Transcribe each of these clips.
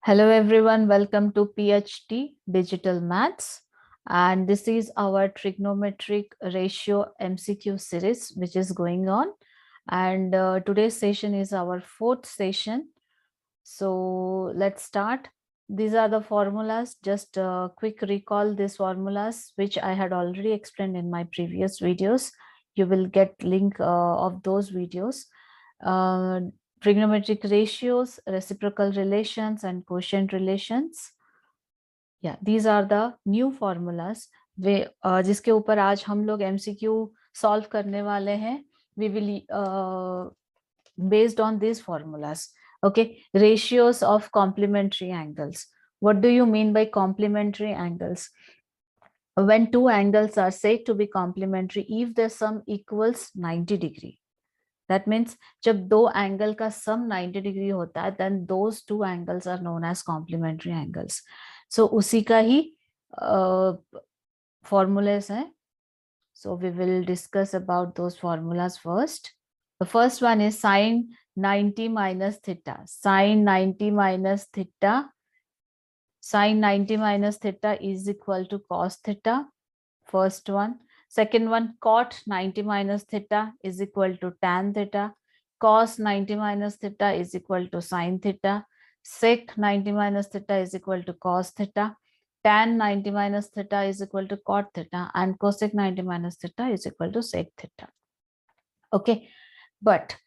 Hello everyone, welcome to PhD Digital Maths, and this is our trigonometric ratio MCQ series which is going on, and today's session is our fourth session. So let's start. These are the formulas. Just quick recall these formulas which I had already explained in my previous videos. You will get link of those videos. Trigonometric ratios, reciprocal relations, and quotient relations. Yeah, these are the new formulas जिसके ऊपर आज हम लोग MCQ solve करने वाले हैं. We will based on these formulas. Okay, ratios of complementary angles. What do you mean by complementary angles? When two angles are said to be complementary if the sum equals 90 degree. That means जब दो angle का सम 90 degree होता है then those two angles are known as complementary angles. So उसी का ही formulas हैं. So we will discuss about those formulas first. The first one is sine 90 minus theta. Sine 90 minus theta. Sine 90 minus theta is equal to cos theta. First one. Second one, cot 90 minus theta is equal to tan theta. Cos 90 minus theta is equal to sin theta. Sec 90 minus theta is equal to cos theta. Tan 90 minus theta is equal to cot theta, and cosec 90 minus theta is equal to sec theta. Okay, but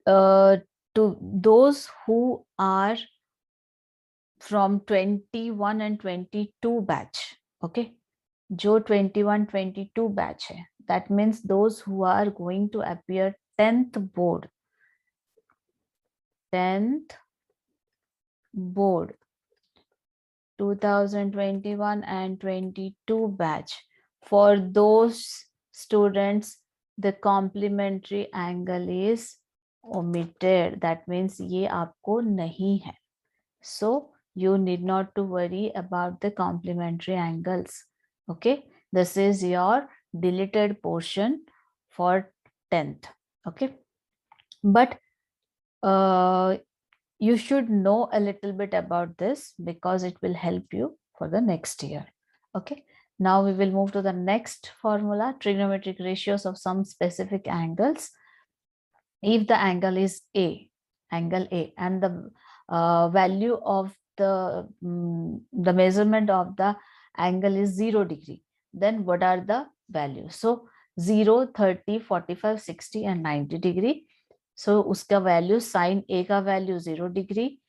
to those who are from 21 and 22 batch, okay, जो 21-22 batch है, that means those who are going to appear 10th board 2021 and 22 batch, for those students the complementary angle is omitted. That means ये आपको नहीं है. So you need not to worry about the complementary angles. Okay, this is your deleted portion for 10th. Okay, but you should know a little bit about this because it will help you for the next year. Okay, now we will move to the next formula, trigonometric ratios of some specific angles. If the angle is angle A, and the value of the measurement of the angle is 0 degree, then what are the values? So 0, 30, 45, 60 and 90 degree. So uska value, sin A ka value 0 degree,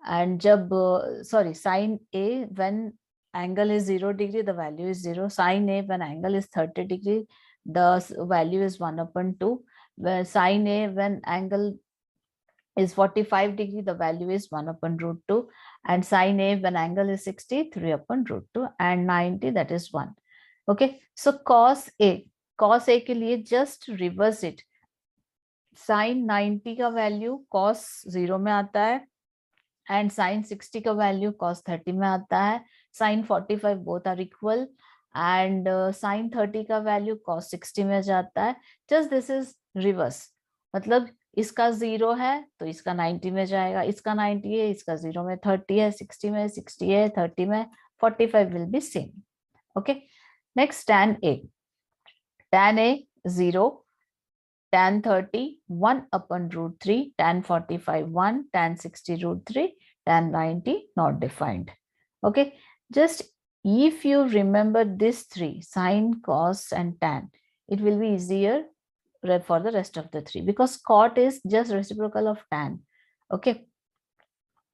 and jab sin A when angle is 0 degree the value is 0. Sin A when angle is 30 degree the value is 1/2. Where sin A when angle is 45 degree, the value is 1/√2, and sin A when angle is 60, 3/√2, and 90, that is 1. Okay, so cos A के लिए just reverse it. Sin 90 का value cos 0 में आता है, and sin 60 का value cos 30 में आता है. Sin 45 both are equal, and sin 30 का value cos 60 में जाता है. Just this is reverse. मतलब इसका 0 है तो इसका 90 में जाएगा, इसका 90 है, इसका 0 में 30 है, 60 में 60 है, 30 में 45 will be same. Okay, next tan A. Tan A 0, tan 30 1/√3, tan 45 1, tan 60 √3, tan 90 not defined. Okay, just if you remember these three, sine, cos and tan, it will be easier for the rest of the three, because cot is just reciprocal of tan. Okay,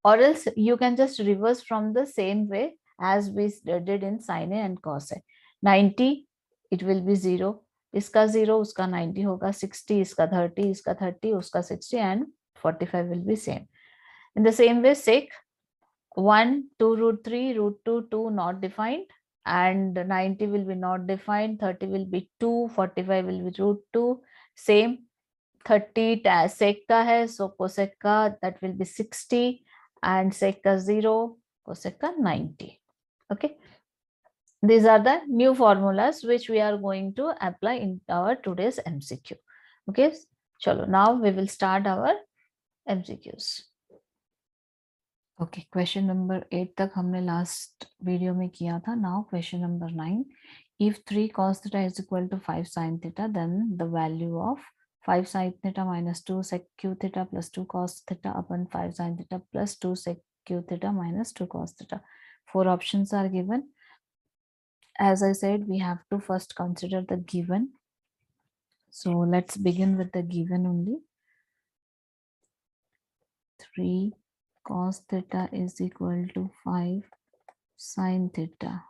or else you can just reverse from the same way as we did in sin A and cos A. 90 it will be 0, इसका 0 उसका 90 होगा, 60 इसका 30, इसका 30 उसका 60, and 45 will be same. In the same way, sec 1 2√3 √2 2 not defined, and 90 will be not defined, 30 will be 2, 45 will be √2. Same 30 sec का है, so cosec का that will be 60, and sec का 0, cosec का 90. Okay, These are the new formulas which we are going to apply in our today's MCQ. Okay, chalo, now we will start our MCQs. Okay, question number 8 तक हमने last video में किया था. Now question number 9. If 3 cos theta is equal to 5 sin theta, then the value of 5 sin theta minus 2 sec q theta plus 2 cos theta upon 5 sin theta plus 2 sec q theta minus 2 cos theta. 4 options are given. As I said, we have to first consider the given. So let's begin with the given only. 3 cos theta is equal to 5 sin theta.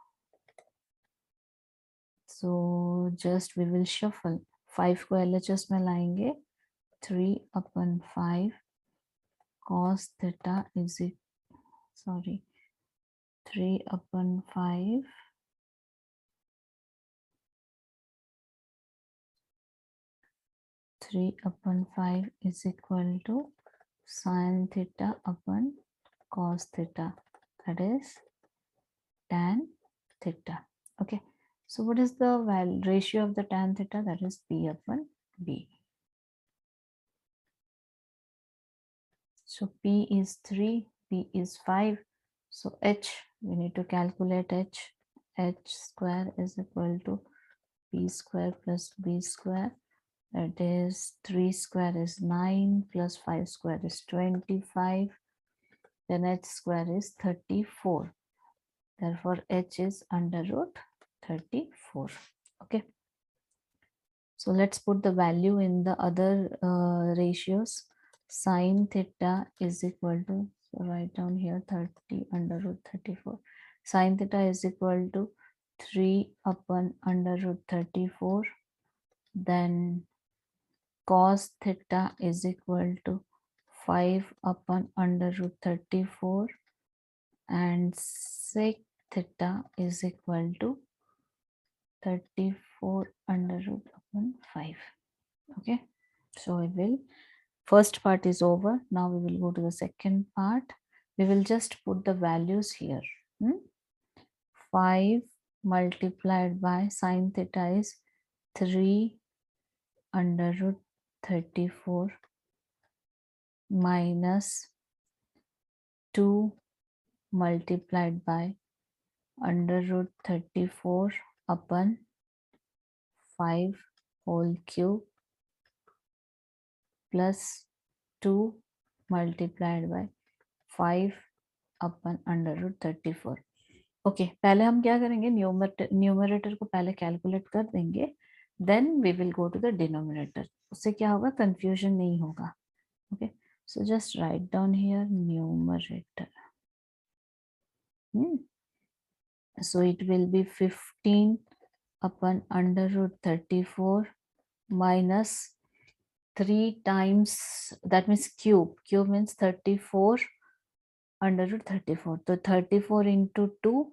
So just we will shuffle. 5 को LHS में लाएंगे. 3 upon 5 cos theta is 3 upon 5 3 upon 5 is equal to sin theta upon cos theta, that is tan theta. Okay, so what is the ratio of the tan theta? That is P upon B. So P is 3, B is 5. So H, we need to calculate H. H square is equal to P square plus B square. That is 3 square is 9 plus 5 square is 25. Then H square is 34. Therefore, H is under root 34. Okay. So let's put the value in the other ratios. Sin theta is equal to, so write down here 30 under root 34. Sin theta is equal to 3 upon under root 34. Then cos theta is equal to 5 upon under root 34. And sec theta is equal to 34 under root upon 5. Okay, so we will, first part is over. Now we will go to the second part. We will just put the values here. 5 multiplied by sin theta is 3 under root 34 minus 2 multiplied by under root 34 upon 5 whole cube plus 2 multiplied by 5 upon under root 34. Okay, पहले हम क्या करेंगे, numerator को पहले calculate कर देंगे, then we will go to the denominator. उससे क्या होगा, कंफ्यूजन नहीं होगा. Okay, so just write down here numerator. So it will be 15 upon under root 34 minus 3 times, that means cube. Cube means 34 under root 34. So 34 into 2,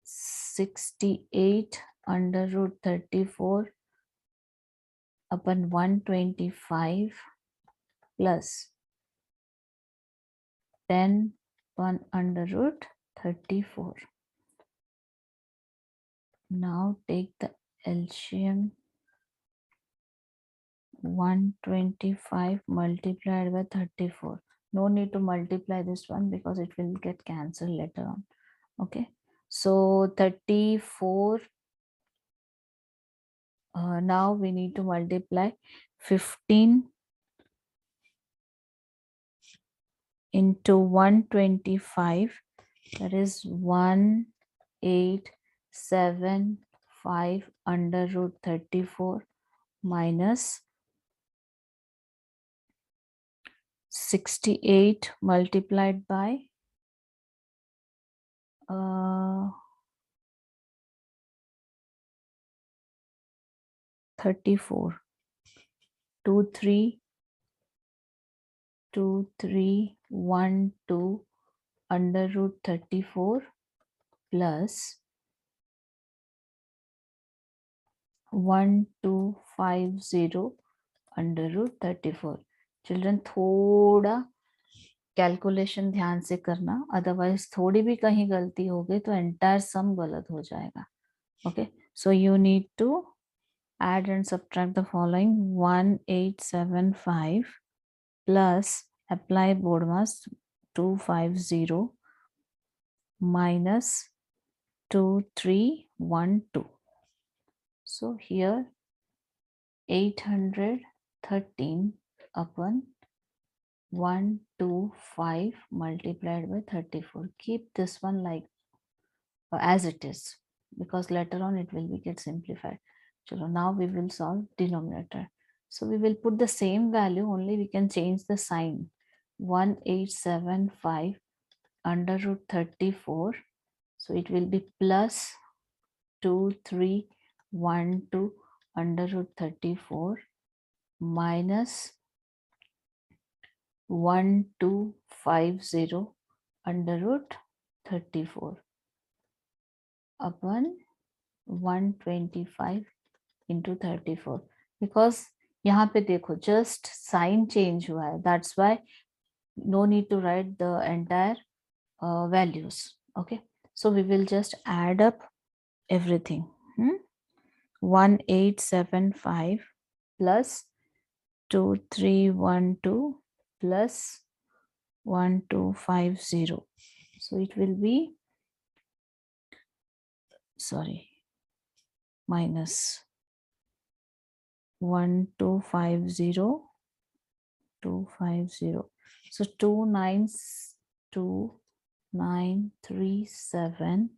68 under root 34 upon 125 plus 10 upon under root 34. Now take the LCM. 125 multiplied by 34. No need to multiply this one because it will get cancelled later on. Okay, so 34. Now we need to multiply 15 into 125. That is 1875 under root 34 minus 68 multiplied by 34. 2312 under root 34 plus 1250 under root 34. Children, थोड़ा calculation ध्यान से करना, otherwise थोड़ी भी कहीं गलती हो गई तो एंटायर सम गलत हो जाएगा. Okay, so you need to add and subtract the following. 1875 plus apply board mass 250 minus 2312. So here 813 upon 125 multiplied by 34. Keep this one like as it is, because later on it will be get simplified. So now we will solve denominator. So we will put the same value, only we can change the sign. 1875 under root 34. So it will be plus 2312 under root 34 minus 1250 under root 34 upon 125 into 34. because यहाँ पे देखो just sign change हुआ है, that's why no need to write the entire values. Okay, so we will just add up everything. 1875 plus 2312 plus 1250. So it will be, sorry, minus 1250 250. So 292937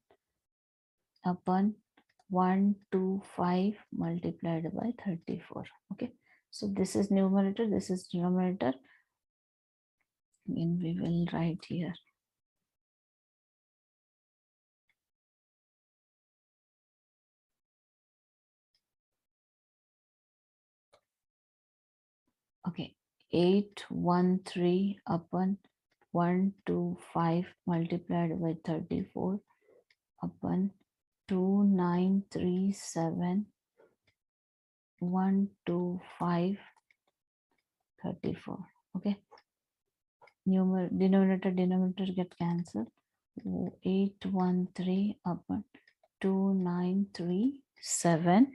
upon 125 multiplied by 34. Okay, so this is numerator, this is denominator, and we will write here. Okay, 813 upon 125 multiplied by 34 upon 2937 125 34. Okay, denominator get cancelled. 813 upon 2937.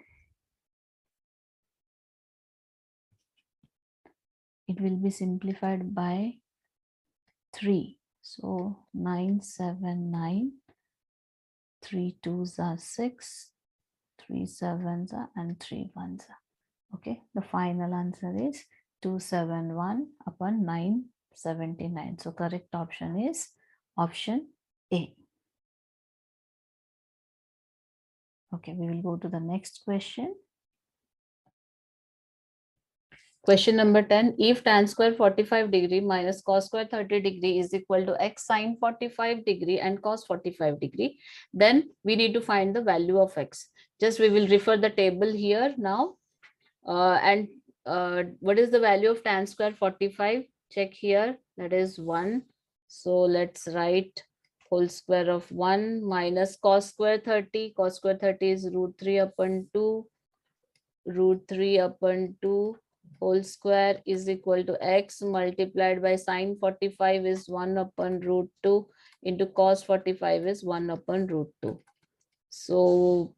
It will be simplified by 3. So 979, 3 2s are 6, 3 7s are, and 3 1s are. Okay, the final answer is 271 upon 979. So correct option is option A. Okay, we will go to the next question. Question number 10. If tan square 45 degree minus cos square 30 degree is equal to x sine 45 degree and cos 45 degree, then we need to find the value of x. Just we will refer the table here now. What is the value of tan square 45? Check here, that is 1. So let's write whole square of 1 minus cos square 30. Cos square 30 is root 3 upon 2. Root 3 upon 2 whole square is equal to x multiplied by sine 45 is 1 upon root 2 into cos 45 is 1 upon root 2. So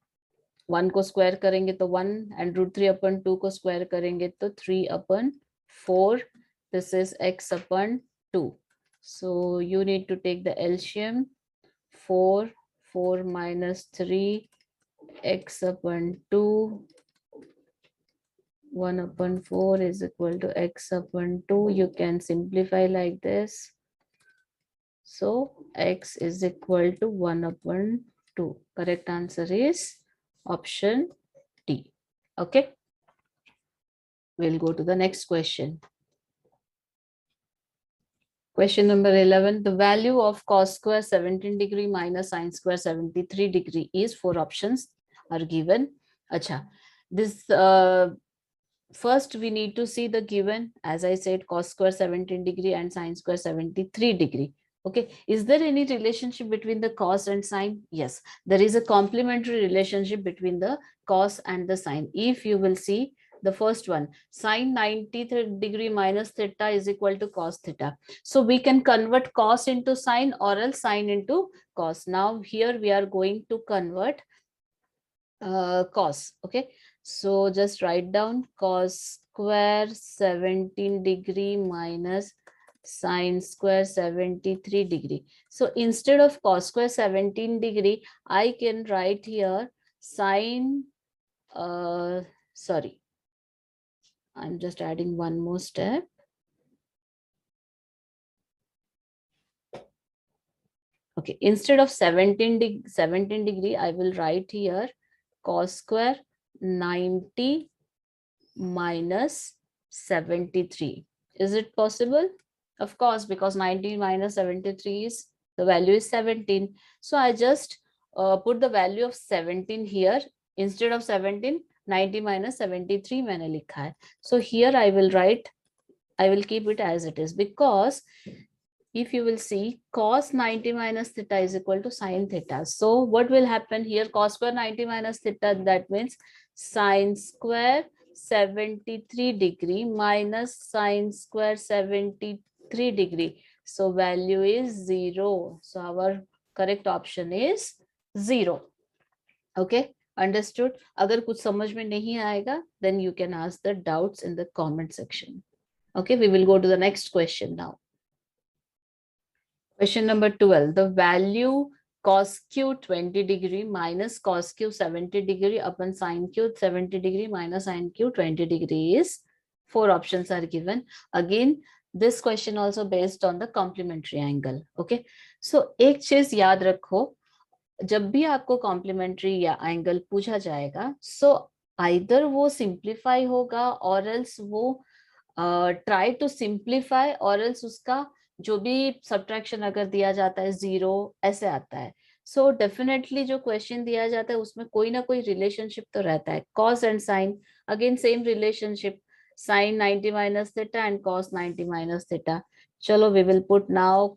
1 को square करेंगे तो 1 and root 3 upon 2 को square करेंगे तो 3 upon 4. This is x upon 2. So you need to take the LCM. 4 minus 3 x upon 2. 1 upon 4 is equal to x upon 2. You can simplify like this. So x is equal to 1 upon 2. Correct answer is option D. Okay. We'll go to the next question. Question number 11. The value of cos square 17 degree minus sine square 73 degree is 4 options are given. Acha. This first we need to see the given, as I said, cos square 17 degree and sine square 73 degree. Okay, is there any relationship between the cos and sine? Yes, there is a complementary relationship between the cos and the sine. If you will see The first one, sine 90 degree minus theta is equal to cos theta. So we can convert cos into sine or else sine into cos. Now here we are going to convert cos. Okay, so just write down cos square 17 degree minus sine square 73 degree. So instead of cos square 17 degree, I can write here sine, sorry, I'm just adding one more step. Okay, instead of 17 degree, I will write here cos square 90 minus 73. Is it possible? Of course, because 90 minus 73 is, the value is 17. So I just put the value of 17 here. Instead of 17, 90 minus 73 मैंने लिखा है. So here I will write, I will keep it as it is, because if you will see cos 90 minus theta is equal to sine theta. So what will happen here? Cos square 90 minus theta, that means sine square 73 degree minus sine square 73 degree. So value is 0. So our correct option is 0. Okay, understood? Agar kuch samajh mein nahi aayega, then you can ask the doubts in the comment section. Okay, we will go to the next question now. Question number 12, the value cos q 20 degree minus cos q 70 degree upon sin q 70 degree minus sin q 20 degree is, 4 options are given. Again, this question also based on the complementary angle. Okay, so एक चीज याद रखो, जब भी आपको complementary या angle पूछा जाएगा, सो आइदर वो सिंप्लीफाई होगा और एल्स वो ट्राई टू सिंप्लीफाई और एल्स उसका जो भी सब्ट्रैक्शन अगर दिया जाता है 0 ऐसे आता है. सो डेफिनेटली जो क्वेश्चन दिया जाता है उसमें कोई ना कोई रिलेशनशिप तो रहता है. Cos and sine, again same relationship, sine 90 minus theta and cos 90 minus theta. चलो we will put now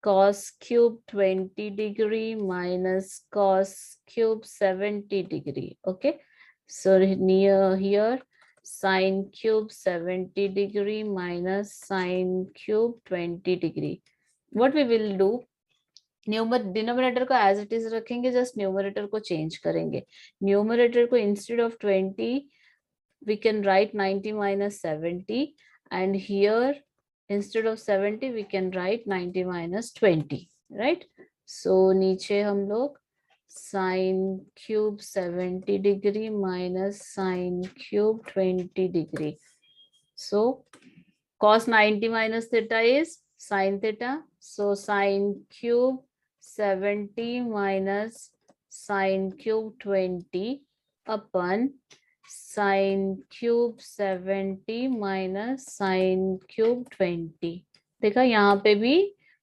cos cube 20 degree minus cos cube 70 degree. Okay, so near here sine cube 70 degree minus sine cube 20 degree. What we will do, denominator को as it is रखेंगे, just numerator को change करेंगे. Numerator को instead of 20 we can write 90 minus 70, and here instead of 70 we can write 90 minus 20, right? So नीचे हम लोग sin cube 70 degree minus sin cube 20 degree. So cos 90 minus theta is sin theta. So sin cube 70 minus sin cube 20 upon sin cube 70 minus sin cube 20. देखा यहाँ पे भी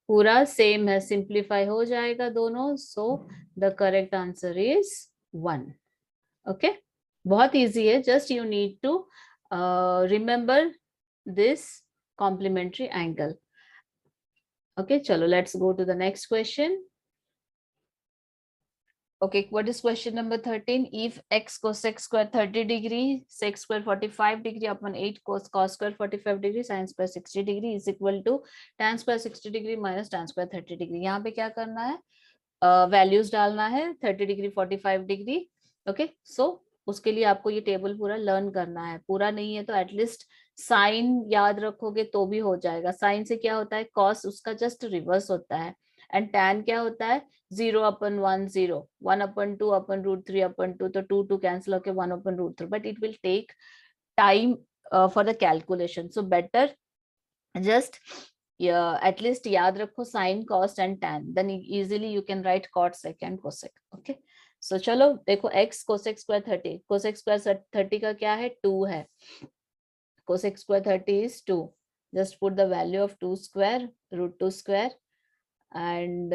पूरा same है, simplify हो जाएगा दोनों. So the correct answer is 1. Okay, बहुत इजी है, just you need to remember this complementary angle. Okay, chalo, let's go to the next question. Okay, what is question number 13? If x cosec square 30 degree, sec square 45 degree upon 8 cos square 45 degree sin square 60 degree is equal to tan square 60 degree minus tan square 30 degree. यहाँ पे क्या करना है, values डालना है, 30 degree 45 degree. Okay, सो उसके लिए आपको ये टेबल पूरा लर्न करना है. पूरा नहीं है तो एटलीस्ट साइन याद रखोगे तो भी हो जाएगा. साइन से क्या होता है, कॉस उसका जस्ट रिवर्स होता है. एंड टैन क्या होता है, 0 अपन 1 0, 1 अपन 2 अपन रूट 3 अपन 2, तो 2 2 कैंसिल होके 1 अपन root 3. But it will take time for the calculation. So better just at least याद रखो sin, cos and tan, then easily you can write cot sec and cosec. Okay, so चलो देखो x cosec square 30, cosec square 30 का क्या है, 2 है. cosec square 30 is 2. just put the value of 2 square root 2 square and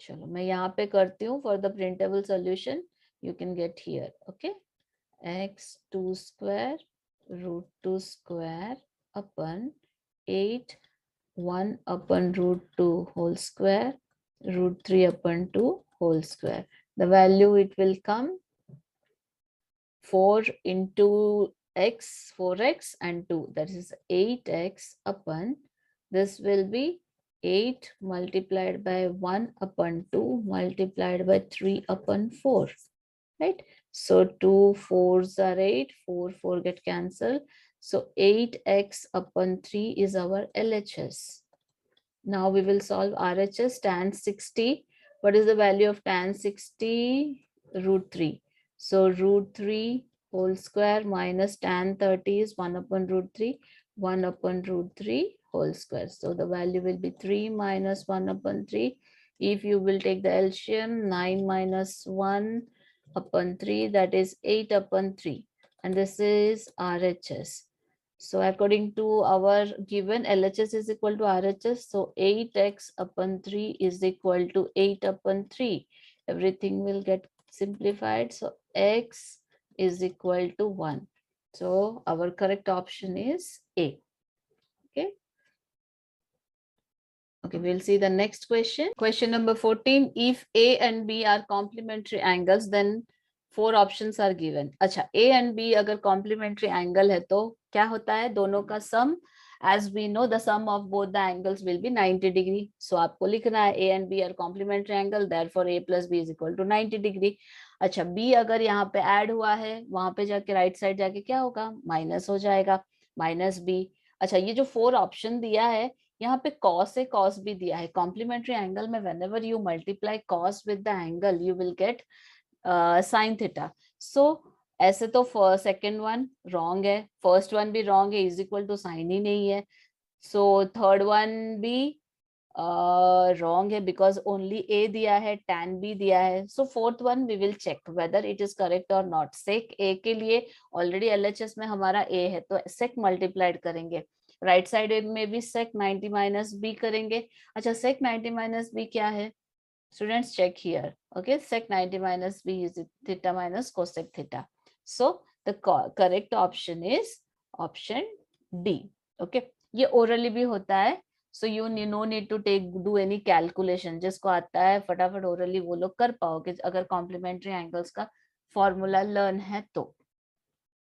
चलो मैं यहाँ पे करती हूँ for the printable solution. You can get here. Okay, x 2 square root 2 square upon 8 1 upon root 2 whole square root 3 upon 2 whole square. The value it will come 4 into x, 4x and 2, that is 8x upon, this will be 8 multiplied by 1 upon 2 multiplied by 3 upon 4, right? So 2 4s are 8, 4 get cancelled. So 8x upon 3 is our LHS. Now we will solve RHS. Tan 60. What is the value of tan 60? Root 3. So root 3 whole square minus tan 30 is 1 upon root 3. 1 upon root 3 whole square. So the value will be 3 minus 1 upon 3. If you will take the LCM, 9 minus 1 upon 3, that is 8 upon 3. And this is RHS. So according to our given, LHS is equal to RHS. So 8x upon 3 is equal to 8 upon 3. Everything will get simplified. So x is equal to 1. So our correct option is A. Okay. Okay, we'll see the next question. Question number 14. If A and B are complementary angles, then 4 options are given. अच्छा, A and B अगर complementary angle है तो क्या होता है? दोनों का sum, as we know, the sum of both the angles will be 90 degree. So आपको लिखना है A and B are complementary angle, therefore A plus B is equal to 90 degree. अच्छा, B अगर यहाँ पे add हुआ है, वहां पे जाके right side जाके क्या होगा? माइनस हो जाएगा, माइनस B. अच्छा, ये जो 4 ऑप्शन दिया है, यहाँ पे cos है, cos भी दिया है. कॉम्प्लीमेंट्री एंगल में whenever you multiply cos with the angle, you will get sin theta. So ऐसे तो सेकेंड वन रॉन्ग है, फर्स्ट वन भी रॉन्ग है, इज इक्वल टू साइन ही नहीं है. सो थर्ड वन भी रॉन्ग है बिकॉज ओनली ए दिया है, tan भी दिया है. So fourth one we will check whether it is correct और नॉट. सेक ए के लिए ऑलरेडी एलएचएस में हमारा ए है, तो सेक मल्टीप्लाइड करेंगे. राइट साइड में भी सेक 90 माइनस बी करेंगे. अच्छा, सेक 90 माइनस बी क्या है? Students check here. Okay, sec 90 minus B is theta minus cosec theta. So the correct option is option D. Okay, ये ओरली भी होता है. So you no need to do any calculation. जिसको आता है फटाफट ओरली वो लोग कर पाओगे अगर कॉम्प्लीमेंट्री एंगल्स का फॉर्मूला लर्न है तो.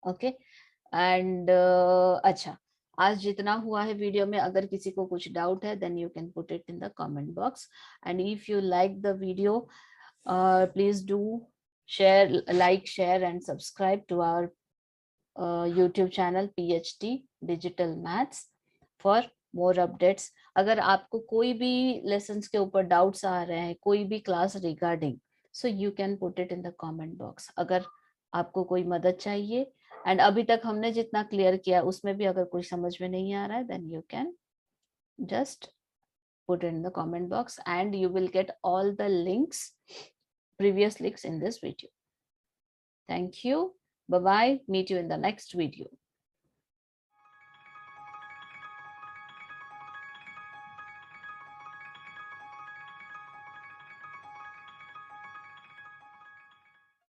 ओके एंड अच्छा, आज जितना हुआ है वीडियो में, अगर किसी को कुछ डाउट है then you can put it in the comment box. And if you like the video, please do share, like, share and subscribe to our YouTube channel PhD Digital Maths for more updates. अगर आपको कोई भी lessons के ऊपर doubts आ रहे हैं, कोई भी class regarding, so you can put it in the comment box. अगर आपको कोई मदद चाहिए एंड अभी तक हमने जितना क्लियर किया उसमें भी अगर कोई समझ में नहीं आ रहा है then you can just put it in the comment box and you will get all the links, previous links in this video. Thank you. Bye-bye. Meet you in the next video.